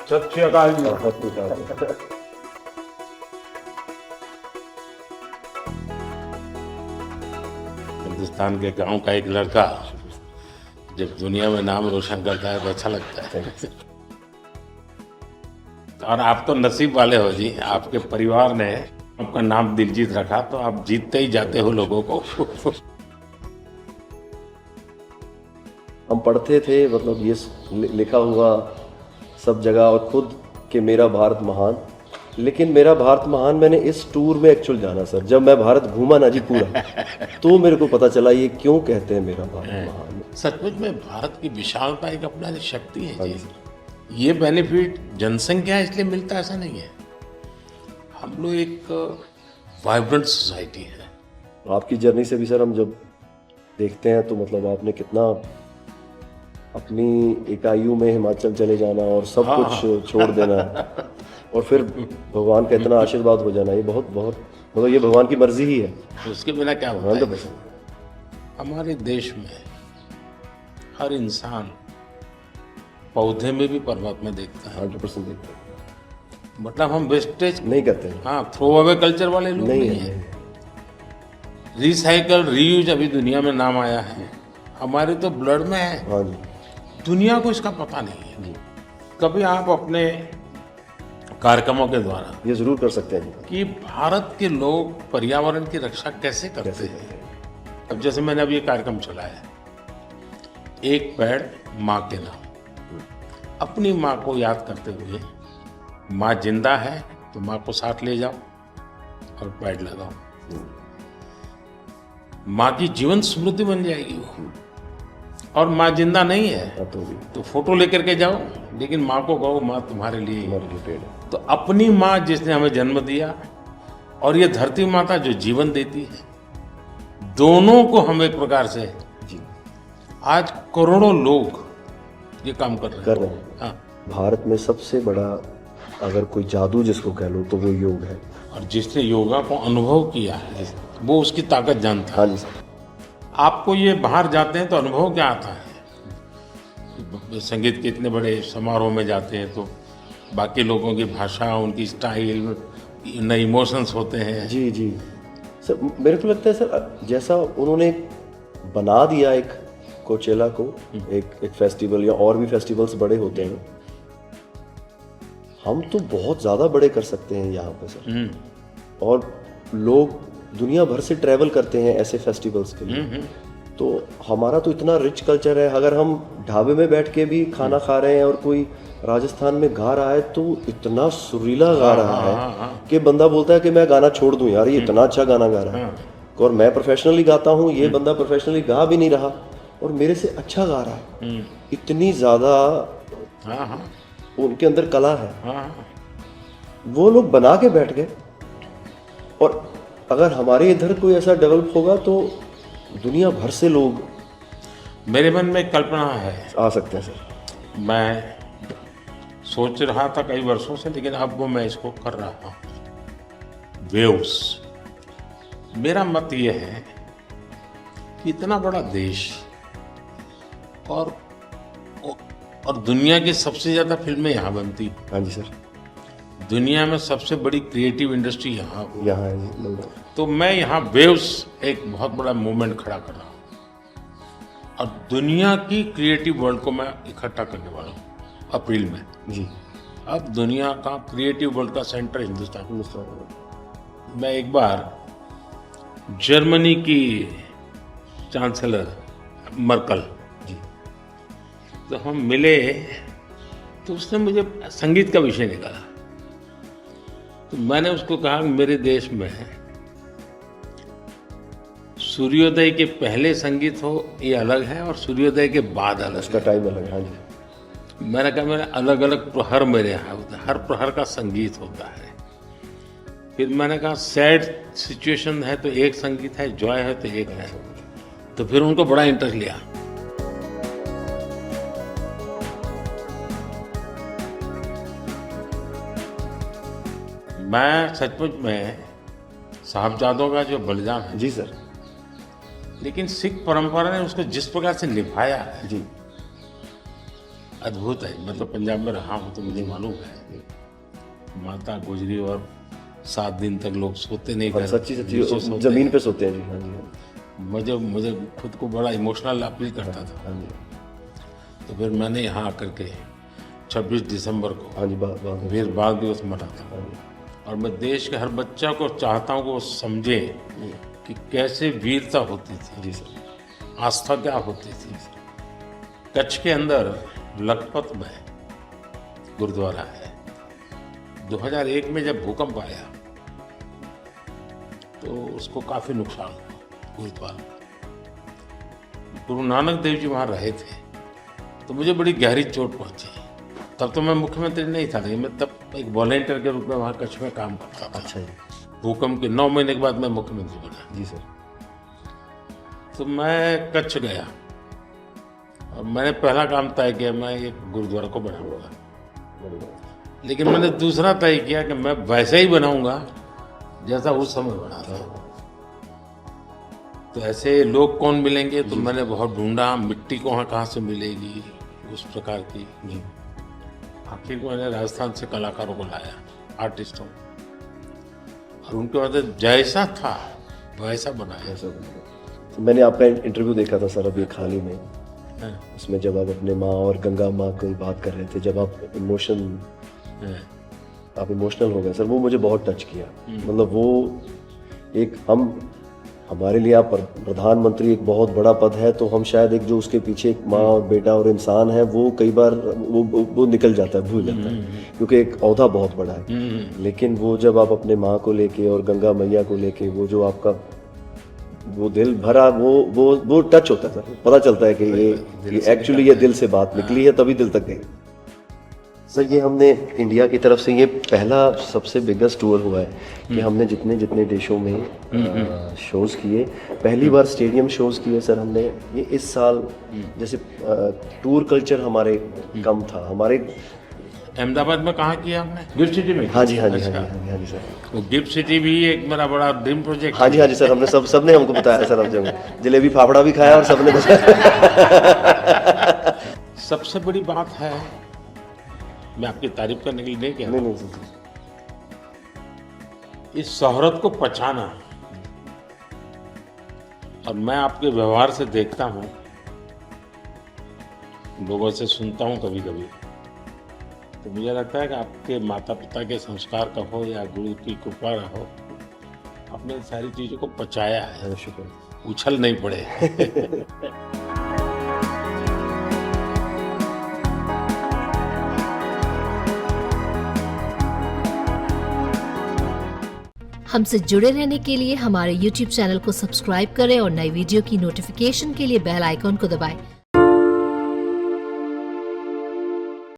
सत श्री अकाल जी। हिंदुस्तान के गांव का एक लड़का जब दुनिया में नाम रोशन करता है तो अच्छा लगता है। और आप तो नसीब वाले हो जी, आपके परिवार ने आपका नाम दिलजीत रखा तो आप जीतते ही जाते हो लोगों को। हम पढ़ते थे, मतलब ये लिखा हुआ सब जगह और खुद कि मेरा भारत महान। लेकिन मेरा भारत महान मैंने इस टूर में एक्चुअल जाना सर, जब मैं भारत घूमा ना जी पूरा, तो मेरे को पता चला ये क्यों कहते हैं मेरा भारत महान। सचमुच में भारत की विशालता एक अपना शक्ति है जी। ये बेनिफिट जनसंख्या इसलिए मिलता है ऐसा नहीं है, हम लोग एक वाइब्रेंट सोसाइटी है। आपकी जर्नी से भी सर हम जब देखते हैं तो मतलब आपने कितना अपनी इकाइयों में हिमाचल चले जाना और सब कुछ छोड़ देना और फिर भगवान का इतना आशीर्वाद हो जाना, ये बहुत बहुत मतलब ये भगवान की मर्जी ही है। उसके बिना क्या होता है? 100%। हमारे देश में हर इंसान पौधे में भी परमात्मा देखता है। 100% देखते हैं। मतलब हम वेस्टेज नहीं करते हैं। हाँ, थ्रो अवे कल्चर वाले लोग नहीं है। रिसाइकल रीयूज अभी दुनिया में नाम आया है, हमारे तो ब्लड में है। हाँ जी। दुनिया को इसका पता नहीं है। कभी आप अपने कार्यक्रमों के द्वारा ये जरूर कर सकते हैं कि भारत के लोग पर्यावरण की रक्षा कैसे करते हैं। अब जैसे मैंने अभी ये कार्यक्रम चलाया, एक पेड़ माँ के नाम, अपनी माँ को याद करते हुए, माँ जिंदा है तो माँ को साथ ले जाओ और पेड़ लगाओ। माँ की जीवन स्मृति बन जाएगी वो। और माँ जिंदा नहीं है तो फोटो लेकर के जाओ, लेकिन माँ को कहो माँ तुम्हारे लिए पेड़। तो अपनी माँ जिसने हमें जन्म दिया और ये धरती माता जो जीवन देती है, दोनों को हम एक प्रकार से जी आज करोड़ों लोग ये काम कर रहे हैं। हाँ, भारत में सबसे बड़ा अगर कोई जादू जिसको कह लो तो वो योग है। और जिसने योगा को अनुभव किया है वो उसकी ताकत जानता है। हाँ जी सर। आपको ये बाहर जाते हैं तो अनुभव क्या आता है? संगीत के इतने बड़े समारोह में जाते हैं तो बाकी लोगों की भाषा, उनकी स्टाइल, नए इमोशंस होते हैं। जी जी सर, मेरे को लगता है सर जैसा उन्होंने बना दिया एक कोचेला को एक फेस्टिवल या और भी फेस्टिवल्स बड़े होते हैं, हम तो बहुत ज़्यादा बड़े कर सकते हैं यहाँ पे सर। और लोग दुनिया भर से ट्रैवल करते हैं ऐसे फेस्टिवल्स के लिए। तो हमारा तो इतना रिच कल्चर है, अगर हम ढाबे में बैठ के भी खाना खा रहे हैं और कोई राजस्थान में गा रहा है तो इतना सुरीला गा रहा है कि बंदा बोलता है कि मैं गाना छोड़ दूं यार, ये इतना अच्छा गाना गा रहा है। और मैं प्रोफेशनली गाता हूँ, ये बंदा प्रोफेशनली गा भी नहीं रहा और मेरे से अच्छा गा रहा है। इतनी ज़्यादा उनके अंदर कला है। वो लोग बना के बैठ गए और अगर हमारे इधर कोई ऐसा डेवलप होगा तो दुनिया भर से लोग मेरे मन में कल्पना है, आ सकते हैं सर। मैं सोच रहा था कई वर्षों से, लेकिन अब वो मैं इसको कर रहा हूँ। वेव्स, मेरा मत ये है कि इतना बड़ा देश और दुनिया की सबसे ज़्यादा फिल्में यहाँ बनती। हाँ जी सर। दुनिया में सबसे बड़ी क्रिएटिव इंडस्ट्री यहाँ है जी। तो मैं यहाँ वेव्स एक बहुत बड़ा मूवमेंट खड़ा कर रहा हूँ और दुनिया की क्रिएटिव वर्ल्ड को मैं इकट्ठा करने वाला हूँ अप्रैल में जी। अब दुनिया का क्रिएटिव वर्ल्ड का सेंटर हिंदुस्तान। मैं एक बार जर्मनी की चांसलर मर्कल जी, तो हम मिले तो उसने मुझे संगीत का विषय निकाला। तो मैंने उसको कहा मेरे देश में सूर्योदय के पहले संगीत हो ये अलग है और सूर्योदय के बाद अलग उसका है। टाइम अलग है। हाँ जी। मैंने कहा मेरे अलग अलग प्रहर मेरे यहाँ होता है, हर प्रहर का संगीत होता है। फिर मैंने कहा सैड सिचुएशन है तो एक संगीत है, जॉय है तो एक है। तो फिर उनको बड़ा इंटरेस्ट लिया। मैं सचमुच में साहबजादों का जो बलिदान है जी सर। लेकिन सिख परंपरा ने उसको जिस प्रकार से निभाया है जी। अद्भुत है। मैं तो पंजाब में रहा हूँ तो मुझे मालूम है, माता गुजरी और 7 दिन तक लोग सोते नहीं, हाँ, सच्ची नीचे सोते जमीन हैं। पे सोते हैं जी। हाँ जी, मुझे खुद को बड़ा इमोशनल अपील करता था। हाँ जी, तो फिर मैंने यहाँ आकर के 26 दिसंबर को हाँ जी, बात वीर बाल दिवस मना था। हाँ जी, और मैं देश के हर बच्चा को चाहता हूँ कि वो समझे कि कैसे वीरता होती थी, जी सर, आस्था क्या होती थी। कच्छ के अंदर लखपत में गुरुद्वारा है। 2001 में जब भूकंप आया तो उसको काफी नुकसान हुआ गुरुद्वारा। गुरु नानक देव जी वहाँ रहे थे तो मुझे बड़ी गहरी चोट पहुंची। तब तो मैं मुख्यमंत्री नहीं था, लेकिन मैं तब एक वॉलेंटियर के रूप में वहाँ कच्छ में काम करता था। अच्छा जी, भूकंप के 9 महीने के बाद मैं मुख्यमंत्री बना। जी सर, तो मैं कच्छ गया और मैंने पहला काम तय किया, मैं एक गुरुद्वारा को बनाऊंगा। लेकिन मैंने दूसरा तय किया कि मैं वैसे ही बनाऊंगा जैसा उस समय बना था। तो ऐसे लोग कौन मिलेंगे, तो मैंने बहुत ढूंढा मिट्टी कहाँ से मिलेगी उस प्रकार की। आखिर को मैंने राजस्थान से कलाकारों को लाया, आर्टिस्टों, और उनके बाद जैसा था वैसा बनाया। ऐसा मैंने आपका इंटरव्यू देखा था सर अभी हाल ही में, हाँ, उसमें जब आप अपने माँ और गंगा माँ की बात कर रहे थे, जब आप इमोशनल हो गए सर, वो मुझे बहुत टच किया। मतलब वो एक हमारे लिए आप प्रधानमंत्री एक बहुत बड़ा पद है, तो हम शायद एक जो उसके पीछे एक माँ और बेटा और इंसान है, वो कई बार वो निकल जाता है, भूल जाता है, क्योंकि एक औहदा बहुत बड़ा है। लेकिन वो जब आप अपने माँ को लेके और गंगा मैया को लेके, वो जो आपका वो दिल भरा, वो टच होता है सर, पता चलता है कि ये एक्चुअली ये दिल से बात निकली है, तभी दिल तक गई। सर ये हमने इंडिया की तरफ से ये पहला सबसे बिगेस्ट टूर हुआ है कि हमने जितने देशों में शोज़ किए, पहली बार स्टेडियम शोज़ किए सर हमने। ये इस साल जैसे टूर कल्चर हमारे कम था, हमारे अहमदाबाद में कहाँ किया हमने? गिफ्ट सिटी में। हाँ जी, हाँ जी, अच्छा। हाँ जी, हाँ जी सर, वो गिफ्ट सिटी भी एक मेरा बड़ा ड्रीम प्रोजेक्ट। हाँ जी सर, हमने सबने हमको बताया सर, हम जब जलेबी फाफड़ा भी खाया और सबने बताया। सबसे बड़ी बात है, मैं आपकी तारीफ करने के लिए नहीं कह रहा, नहीं सर, इस शोहरत को पहचाना। और मैं आपके व्यवहार से देखता हूँ, लोगों से सुनता हूँ कभी कभी, तो मुझे लगता है कि आपके माता पिता के संस्कार का हो या गुरु की कृपा का हो, आपने सारी चीज़ों को पचाया है, शुक्र, उछल नहीं पड़े। हमसे जुड़े रहने के लिए हमारे YouTube चैनल को सब्सक्राइब करें और नई वीडियो की नोटिफिकेशन के लिए बेल आइकॉन को दबाएं।